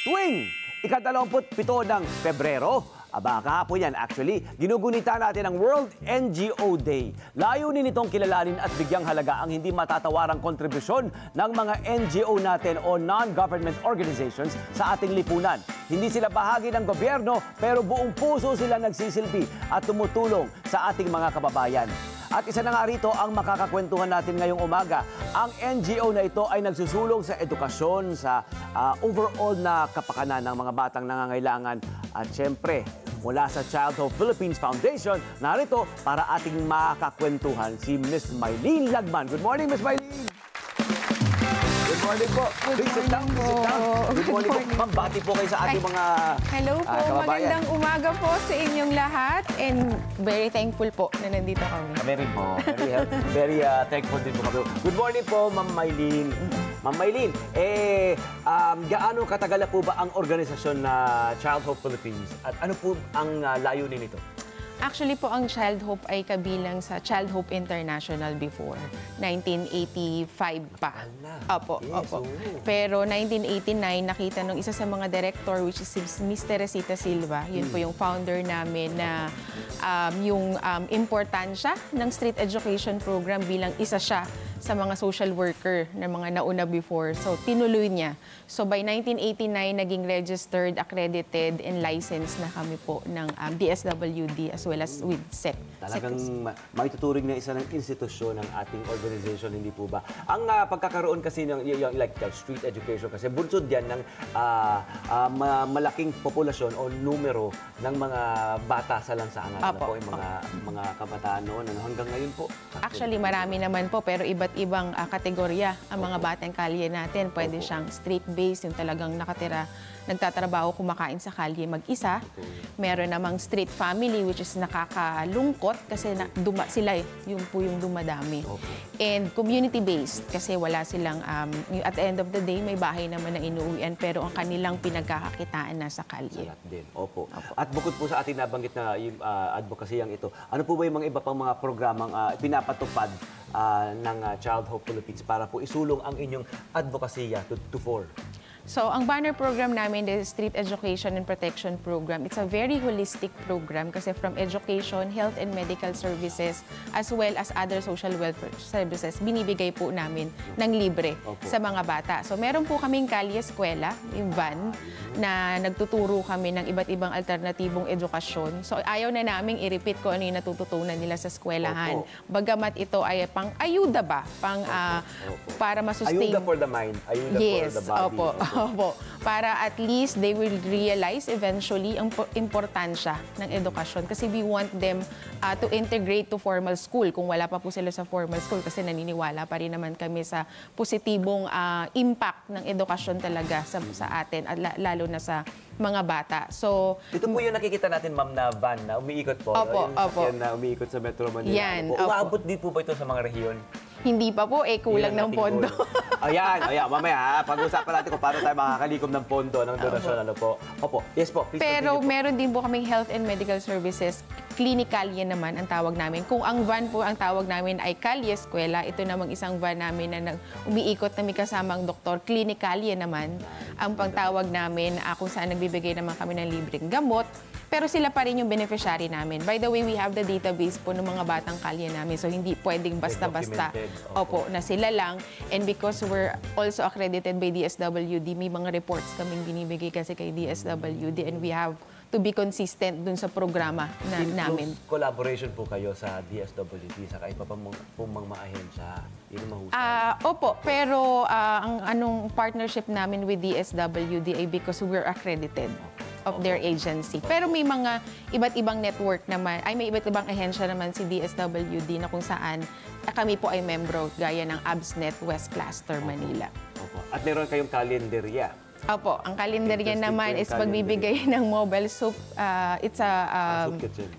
Tuwing ika-27 ng Pebrero, kahapon yan actually, ginugunita natin ang World NGO Day. Layunin nitong kilalanin at bigyang halaga ang hindi matatawarang kontribusyon ng mga NGO natin o non-government organizations sa ating lipunan. Hindi sila bahagi ng gobyerno pero buong puso sila nagsisilbi at tumutulong sa ating mga kababayan. At isa na nga rito ang makakakwentuhan natin ngayong umaga. Ang NGO na ito ay nagsusulong sa edukasyon, sa overall na kapakanan ng mga batang nangangailangan. At syempre, mula sa Child Hope Philippines Foundation, narito para ating makakakwentuhan si Miss Mylene Lagman. Good morning, Miss Mylene! Good morning po. Please sit down. Good morning po. Ma'am, bati po kayo sa ating mga hello po. Kababayan. Magandang umaga po sa inyong lahat. And very thankful po na nandito kami. Kami rin po. Very thankful din po kami. Good morning po, Ma'am Mylene. Ma'am Mylene, gaano katagal na po ba ang organisasyon na Child Hope Philippines? At ano po ang layunin nito? Actually po, ang Child Hope ay kabilang sa Child Hope International before. 1985 pa. Opo, yes, opo. Pero 1989, nakita nung isa sa mga director, which is Miss Teresita Silva, yun po yung founder namin na yung importansya ng street education program bilang isa siya sa mga social worker na mga nauna before. So, tinuloy niya. So, by 1989, naging registered, accredited, and licensed na kami po ng DSWD as well as with SEC. Talagang maituturing na isa ng institusyon ng ating organization, hindi po ba? Ang pagkakaroon kasi ng like street education, kasi bunsod yan ng malaking populasyon o numero ng mga bata sa lansangan. Ano po, yung mga kabataan noon. Hanggang ngayon po? Actually, marami naman po, pero iba't ibang kategorya ang mga batang kalye natin. Pwede siyang street-based, yung talagang nakatira, nagtatrabaho, kumakain sa kalye mag-isa. Meron namang street family, which is nakakalungkot kasi sila yung po yung dumadami. And community-based, kasi wala silang, at the end of the day, may bahay naman na inuuwian, pero ang kanilang pinagkakakitaan nasa kalye. Salat din. Opo. At bukod po sa ating nabanggit na advocacy-yang ito, ano po ba yung mga iba pang mga programang pinapatupad ng Child Hope Philippines para po isulong ang inyong advocacy to fore? So, ang banner program namin, the Street Education and Protection Program, it's a very holistic program kasi from education, health and medical services, as well as other social welfare services, binibigay po namin ng libre sa mga bata. So, meron po kaming kalye eskwela, yung van, na nagtuturo kami ng iba't ibang alternatibong edukasyon. So, ayaw na naming i-repeat kung ano yung natututunan nila sa eskwelahan. Bagamat ito ay pang-ayuda ba? Para masustain. Ayuda for the mind, ayuda for the body. Opo. Para at least they will realize eventually ang importansya ng edukasyon. Kasi we want them to integrate to formal school kung wala pa po sila sa formal school. Kasi naniniwala pa rin naman kami sa positibong impact ng edukasyon talaga sa atin at lalo na sa mga bata. So, ito po yung nakikita natin, ma'am, na van na umiikot po. Opo. Yung na umiikot sa Metro Manila. Yan. Umaabot din po ba ito sa mga rehiyon? Hindi pa po, kulang ng pondo. Ayan, mamaya pag-usapan natin kung paano tayo makakalikom ng pondo, ng donasyon, ano po. Opo, yes po. Pero meron din po kaming health and medical services. Clinicalye naman ang tawag namin. Kung ang van po ang tawag namin ay kalye eskwela, ito namang isang van namin na umiikot na may kasamang doktor. Clinicalye naman ang pagtawag namin kung saan nagbibigay naman kami ng libreng gamot. Pero sila pa rin yung beneficiary namin. By the way, we have the database po ng mga batang kalye namin. So, hindi pwedeng basta-basta na sila lang. And because we're also accredited by DSWD, may mga reports kaming binibigay kasi kay DSWD and we have to be consistent dun sa programa namin. Collaboration po kayo sa DSWD, sa iba pa pong mga ahensya. Opo, pero ang partnership namin with DSWD ay because we're accredited of their agency. Pero may mga iba't ibang network naman, may iba't ibang ahensya naman si DSWD na kung saan kami po ay membro gaya ng ABSNet West Cluster, Manila. At meron kayong kalendarya. Opo, ang kalendarya naman is pagbibigay ng mobile soup. It's a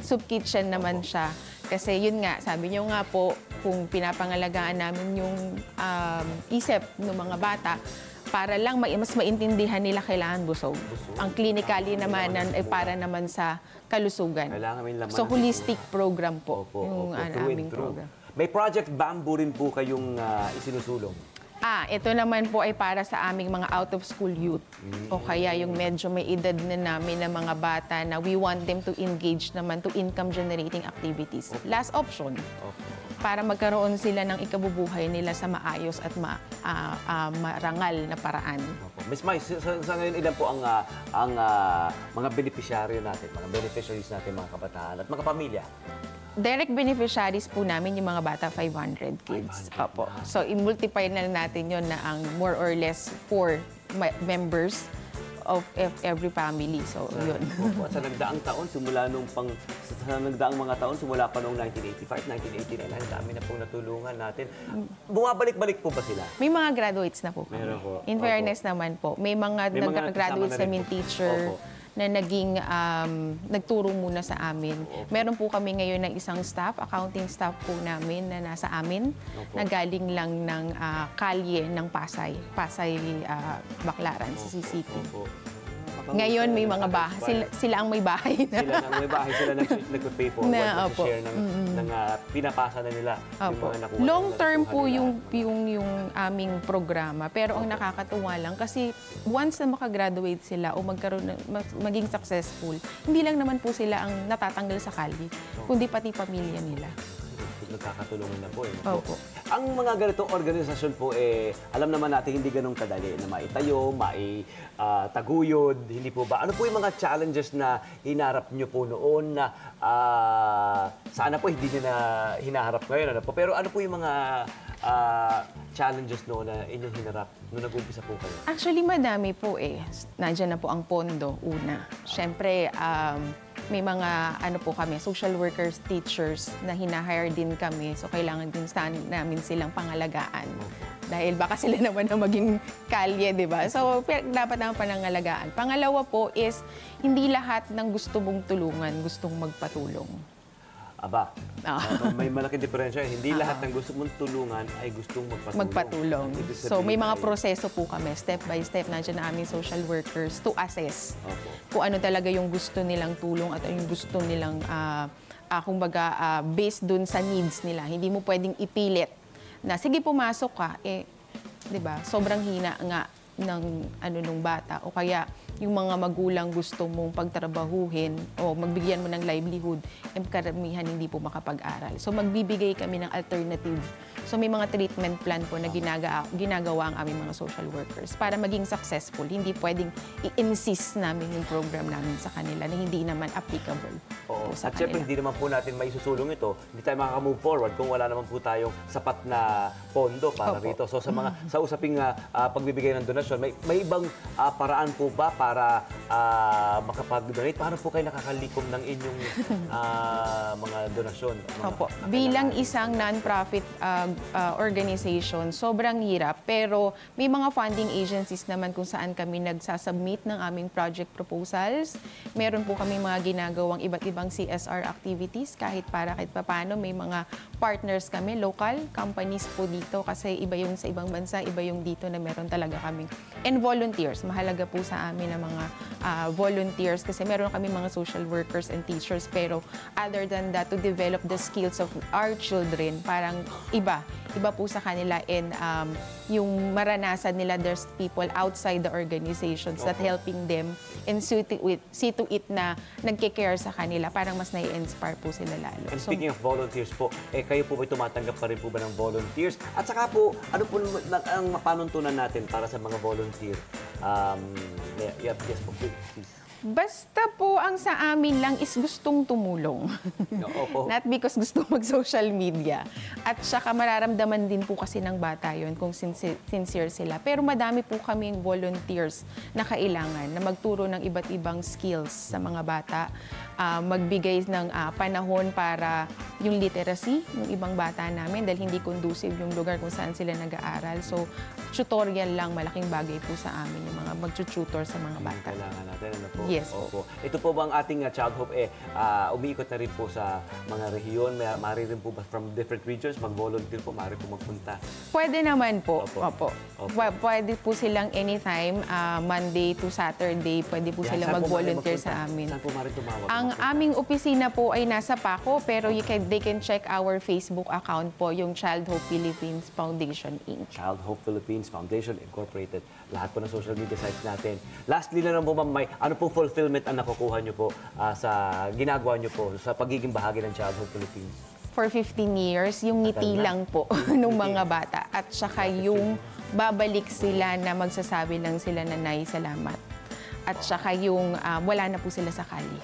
soup kitchen naman siya. Kasi yun nga, sabi niyo nga po, kung pinapangalagaan namin yung isip ng mga bata, para lang mas maintindihan nila kailangan busog. Ang clinically naman ay para naman sa kalusugan. So holistic program po yung aming program. May Project Bamboo rin po kayong isinusulong. Ito naman po ay para sa aming mga out-of-school youth. O kaya yung medyo may edad na namin na mga bata na we want them to engage naman to income-generating activities. Last option, para magkaroon sila ng ikabubuhay nila sa maayos at marangal na paraan. Miss Mai, sa ngayon ilan po ang mga beneficiaryo natin, mga beneficiaries natin, mga kabataan at mga pamilya? Direct beneficiaries po namin yung mga bata, 500 kids. 500. Opo. So, i-multiply na natin yon na ang more or less 4 members of every family. So, yun. Opo. Sa nagdaang taon, simula sa nagdaang mga taon, simula pa noong 1985, 1989, ang dami na pong natulungan natin. Bumabalik-balik po ba sila? May mga graduates na po. Meron po. In fairness naman po, may mga nag-graduates kasama na rin namin po. teacher Opo. na naging nagturo muna sa amin. Meron po kami ngayon ng isang staff, accounting staff po namin na nasa amin, na galing lang ng kalye ng Pasay, Baclaran, sa CCT. Ngayon may mga bahay, sila ang may bahay na. Sila ang may bahay, sila nag-pay forward, nag-share ng pinapasa na nila. Yung mga nakuha. Long term po yung aming programa, pero ang nakakatuwa lang kasi once na makagraduate sila o maging successful, hindi lang naman po sila ang natatanggal sa kalye, kundi pati pamilya nila. Nagkakatulungan na po. Opo. Ang mga ganitong organisasyon po, alam naman natin hindi ganun kadali na maitayo, maitaguyod, hindi po ba? Ano po yung mga challenges na hinarap nyo po noon na sana po hindi nyo na hinaharap ngayon? Ano po? Pero ano po yung mga challenges noon na inyong hinarap nung nag-umpisa po kayo? Actually, madami po Nandiyan na po ang pondo, una. Siyempre, may mga kami, social workers, teachers na hinahire din kami. So, kailangan din namin silang pangalagaan. Dahil baka sila naman na maging kalye, di ba? So, dapat naman panangalagaan. Pangalawa po is, hindi lahat ng gusto mong tulungan, gustong magpatulong. Aba, may malaking diferensya. Hindi lahat ng gusto mong tulungan ay gustong magpatulong. So, may mga proseso po kami. Step by step, nandiyan na aming social workers to assess kung ano talaga yung gusto nilang tulong at yung gusto nilang, based dun sa needs nila. Hindi mo pwedeng ipilit na, sige, pumasok ka. Di ba? Sobrang hina nga nung bata. O kaya, yung mga magulang gusto mong pagtrabahuhin o magbigyan mo ng livelihood, karamihan hindi po makapag-aral. So magbibigay kami ng alternative. So may mga treatment plan po na ginagawa ang aming mga social workers para maging successful. Hindi pwedeng i-insist namin yung program namin sa kanila na hindi naman applicable po sa at syempre, kanila. hindi naman po natin may susulong ito. Hindi tayo makaka-move forward kung wala naman po tayong sapat na pondo para rito. So sa usaping pagbibigay ng donasyon, may ibang paraan po ba para makapag-donate? Paano po kayo nakakalikom ng inyong mga donasyon? Opo. Bilang isang non-profit organization, sobrang hirap. Pero may mga funding agencies naman kung saan kami nagsasubmit ng aming project proposals. Meron po kami mga ginagawang iba't ibang CSR activities. Kahit paano, may mga partners kami, local companies po dito. Kasi iba yung sa ibang bansa, iba yung dito na meron talaga kaming. And volunteers. Mahalaga po sa amin ang mga volunteers kasi meron kami mga social workers and teachers. Pero other than that, to develop the skills of our children, parang iba po sa kanila, and yung maranasan nila, there's people outside the organizations that helping them and see to it na nagkikare sa kanila, parang mas nai-inspire po sila lalo. And speaking of volunteers po, kayo po ba tumatanggap pa rin po ba ng volunteers? At saka po, ano po ang mapanuntunan natin para sa mga volunteer? Yes po, please. Basta po ang sa amin lang is gustong tumulong. Not because gusto mag-social media. At saka mararamdaman din po kasi ng bata yon kung sincere sila. Pero madami po kaming volunteers na kailangan na magturo ng iba't ibang skills sa mga bata. Magbigay ng panahon para yung literacy ng ibang bata namin dahil hindi conducive yung lugar kung saan sila nag-aaral. So, tutorial lang, malaking bagay po sa amin yung mga mag-tutor sa mga bata. Kailangan natin, ano po? Yes po. Opo. Ito po bang ating Child Hope, umiikot na rin po sa mga rehiyon, maaari rin po ba from different regions, mag-volunteer po, maaari po magpunta? Pwede naman po. Opo. Opo. Opo. Pwede po silang anytime, Monday to Saturday, pwede po silang Saan po maaari mag-volunteer magpunta? sa amin. Saan po maaari tumawag? Ang aming opisina po ay nasa Paco, pero they can check our Facebook account po, yung Child Hope Philippines Foundation, Inc. Child Hope Philippines Foundation Incorporated. Lahat po ng social media sites natin. Lastly na lang po, ma'am, ano pong fulfillment ang nakukuha nyo po sa ginagawa nyo po sa pagiging bahagi ng Child Hope Philippines? For 15 years, yung ngiti lang po ng mga bata. At saka yung babalik sila na magsasabi lang sila na nay, salamat. At saka yung wala na po sila sa kalye.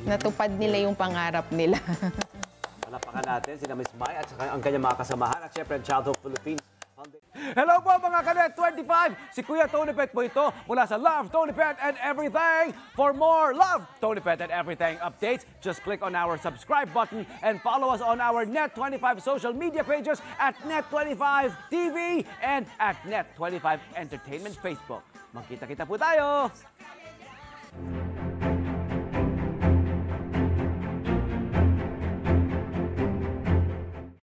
Natupad nila yung pangarap nila. Palapakan natin sina Miss Mai at saka ang kanyang mga kasamahan at syempre ang Child Hope Philippines Foundation. Hello po mga Kanet 25! Si Kuya Tony Pet po ito mula sa Love, Tony Pet and Everything. For more Love, Tony Pet and Everything updates, just click on our subscribe button and follow us on our Net25 social media pages at Net25 TV and at Net25 Entertainment Facebook. Magkita-kita po tayo!